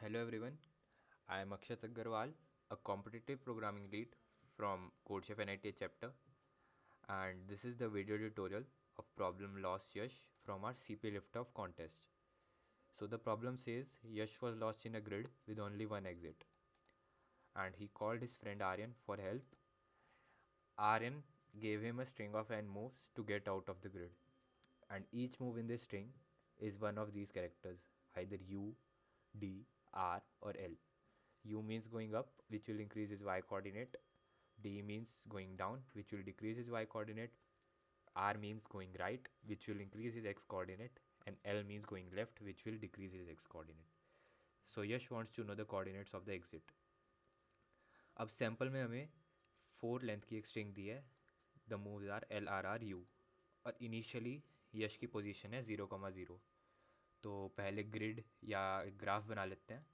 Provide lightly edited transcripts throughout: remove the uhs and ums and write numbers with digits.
Hello everyone, I am Akshat Agarwal, a competitive programming lead from CodeChef NIT chapter, and this is the video tutorial of problem lost Yash from our CP Liftoff contest. So the problem says Yash was lost in a grid with only one exit, and he called his friend Aryan for help. Aryan gave him a string of n moves to get out of the grid, and each move in this string is one of these characters, either U, D, R, or L. U means going up, which will increase his y coordinate. D means going down, which will decrease his y coordinate. R means going right, which will increase his x coordinate. And L means going left, which will decrease his x coordinate. So Yash wants to know the coordinates of the exit. अब sample में हमें 4 length की एक string दी है. The moves are L R R U, और initially Yash की position है 0,0. तो पहले ग्रिड या ग्राफ बना लेते हैं,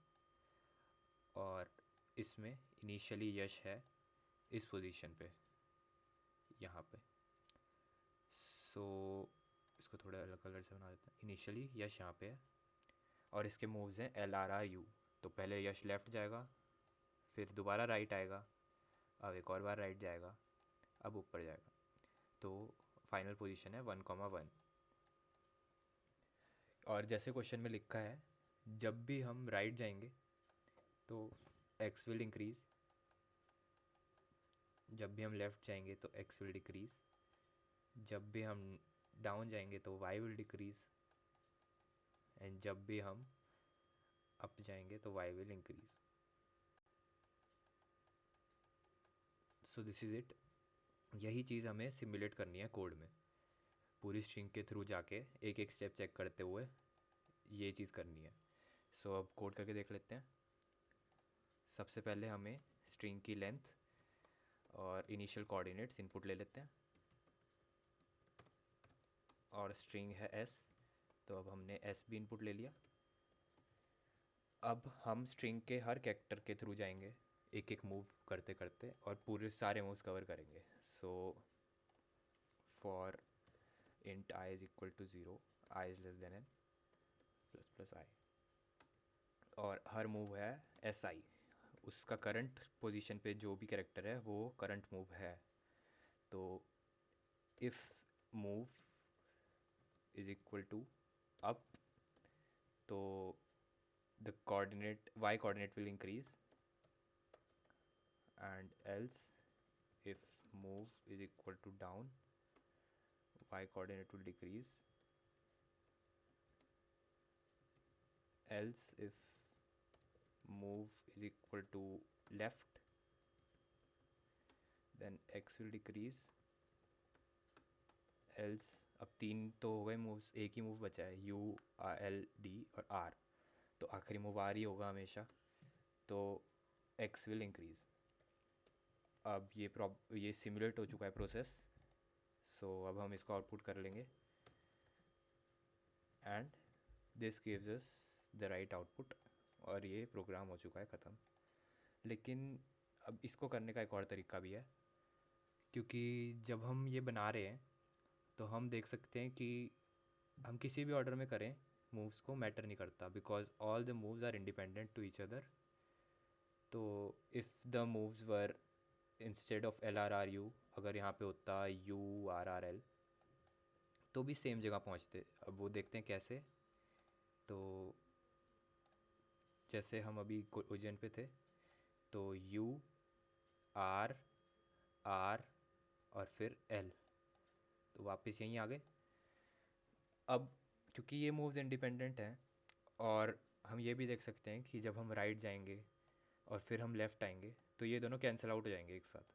और इसमें इनिशियली यश है इस पोजीशन पे, यहाँ पे. सो इसको थोड़ा अलग कलर से बना देते हैं. इनिशियली यश यहाँ पे है और इसके मूव्स हैं एल आर आर यू. तो पहले यश लेफ़्ट जाएगा, फिर दोबारा राइट आएगा, अब एक और बार राइट जाएगा, अब ऊपर जाएगा. तो फाइनल पोजीशन है 1,1. और जैसे क्वेश्चन में लिखा है, जब भी हम राइट जाएंगे तो x विल इंक्रीज़, जब भी हम लेफ़्ट जाएंगे तो x विल डिक्रीज़, जब भी हम डाउन जाएंगे तो y विल डिक्रीज़, एंड जब भी हम अप जाएंगे तो y will increase. So this is it. यही चीज़ हमें सिमुलेट करनी है कोड में. पूरी स्ट्रिंग के थ्रू जाके एक एक स्टेप चेक करते हुए ये चीज़ करनी है. सो अब कोड करके देख लेते हैं. सबसे पहले हमें स्ट्रिंग की लेंथ और इनिशियल कोऑर्डिनेट्स इनपुट ले लेते हैं. और स्ट्रिंग है s, तो अब हमने s भी इनपुट ले लिया. अब हम स्ट्रिंग के हर कैरेक्टर के थ्रू जाएंगे एक एक मूव करते करते, और पूरे सारे मूव्स कवर करेंगे. So for int i is equal to 0, i is less than n plus plus i, और हर मूव है si. उसका करंट पोजीशन पे जो भी कैरेक्टर है वो करंट मूव है. तो if move is equal to up, तो the coordinate y coordinate will increase, and else if move is equal to down, y coordinate will decrease. Else if move is equal to left, then x will decrease. Else अब 3 तो हो गए moves, एक ही move बचा है u, l, d और r. तो आखिरी मूव r ही होगा हमेशा, तो x will increase. अब ये सिमुलेट हो चुका है प्रोसेस. सो अब हम इसको आउटपुट कर लेंगे, and this gives us the right output. और ये प्रोग्राम हो चुका है ख़त्म. लेकिन अब इसको करने का एक और तरीका भी है, क्योंकि जब हम ये बना रहे हैं तो हम देख सकते हैं कि हम किसी भी ऑर्डर में करें मूव्स को मैटर नहीं करता, because all the moves are independent to each other. तो if the moves were instead of L R R U, अगर यहाँ पे होता यू आर आर एल, तो भी सेम जगह पहुँचते. अब वो देखते हैं कैसे. तो जैसे हम अभी ओरिजिन पे थे, तो यू आर आर और फिर एल, तो वापस यहीं आ गए. अब क्योंकि ये मूव्स इंडिपेंडेंट हैं, और हम ये भी देख सकते हैं कि जब हम राइट जाएंगे और फिर हम लेफ़्ट आएंगे तो ये दोनों कैंसिल आउट हो जाएंगे एक साथ.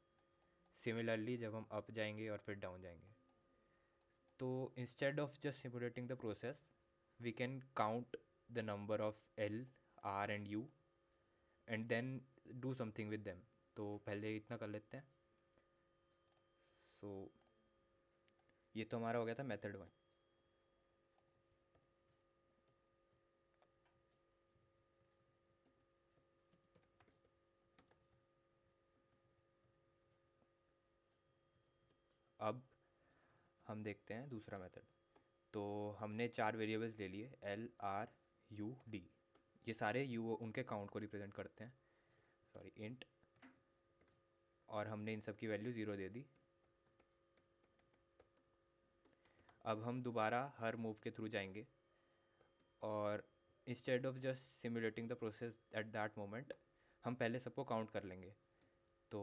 सिमिलरली जब हम अप जाएंगे और फिर डाउन जाएंगे, तो instead of just simulating the process, we can count the number of L, R and U, and then do something with them. तो पहले इतना कर लेते हैं. सो ये तो हमारा हो गया था मेथड 1. अब हम देखते हैं दूसरा मेथड. तो हमने 4 वेरिएबल्स ले लिए, एल, आर, यू, डी. ये सारे यू उनके काउंट को रिप्रेजेंट करते हैं, सॉरी इंट, और हमने इन सब की वैल्यू 0 दे दी। अब हम दोबारा हर मूव के थ्रू जाएंगे और instead of just simulating the process at that moment, हम पहले सबको काउंट कर लेंगे। तो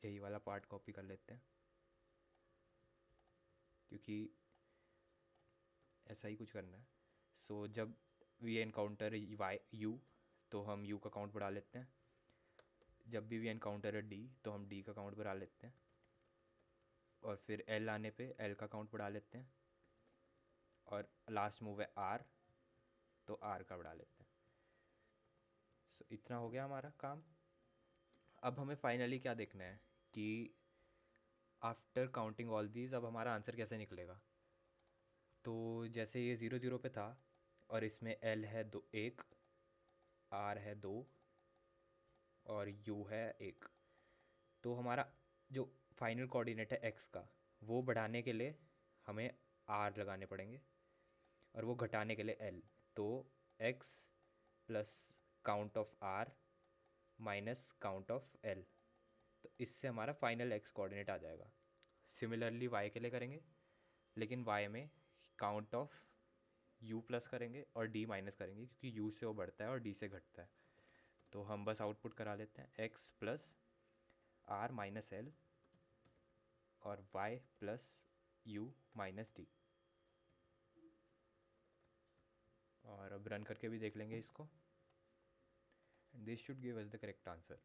यही वाला पार्ट कॉपी कर लेते हैं, क्योंकि ऐसा ही कुछ करना है। सो जब वी एनकाउंटर वाई यू, तो हम यू का काउंट बढ़ा लेते हैं। जब भी वी एनकाउंटर डी, तो हम डी का काउंट बढ़ा लेते हैं। और फिर एल आने पे एल का काउंट बढ़ा लेते हैं। और लास्ट मूव है आर, तो आर का बढ़ा लेते हैं। सो इतना हो गया हमारा काम। अब हमें फाइनली क्या देखना है कि आफ्टर काउंटिंग ऑल दीज अब हमारा आंसर कैसे निकलेगा। तो जैसे ये 0 0 पे था और इसमें एल है 2 1, आर है 2 और यू है 1, तो हमारा जो फाइनल कोऑर्डिनेट है एक्स का, वो बढ़ाने के लिए हमें आर लगाने पड़ेंगे और वो घटाने के लिए एल। तो X plus count of R minus count of L, तो इससे हमारा फाइनल एक्स कोऑर्डिनेट आ जाएगा। सिमिलरली वाई के लिए करेंगे, लेकिन वाई में काउंट ऑफ यू प्लस करेंगे और डी माइनस करेंगे, क्योंकि यू से वो बढ़ता है और डी से घटता है। तो हम बस आउटपुट करा लेते हैं X plus R minus L और Y plus U minus D. और अब रन करके भी देख लेंगे इसको, and this should give us the correct answer.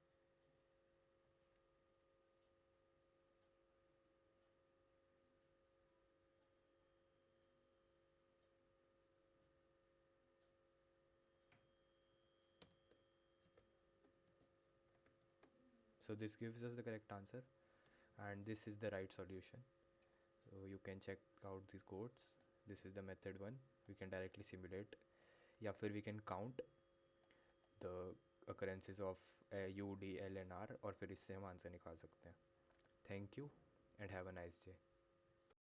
So this gives us the correct answer and this is the right solution. So you can check out these codes. This is the method one. We can directly simulate, या फिर we can count the occurrences of U, D, L and R, और फिर इससे हम answer निकाल सकते हैं। Thank you and have a nice day.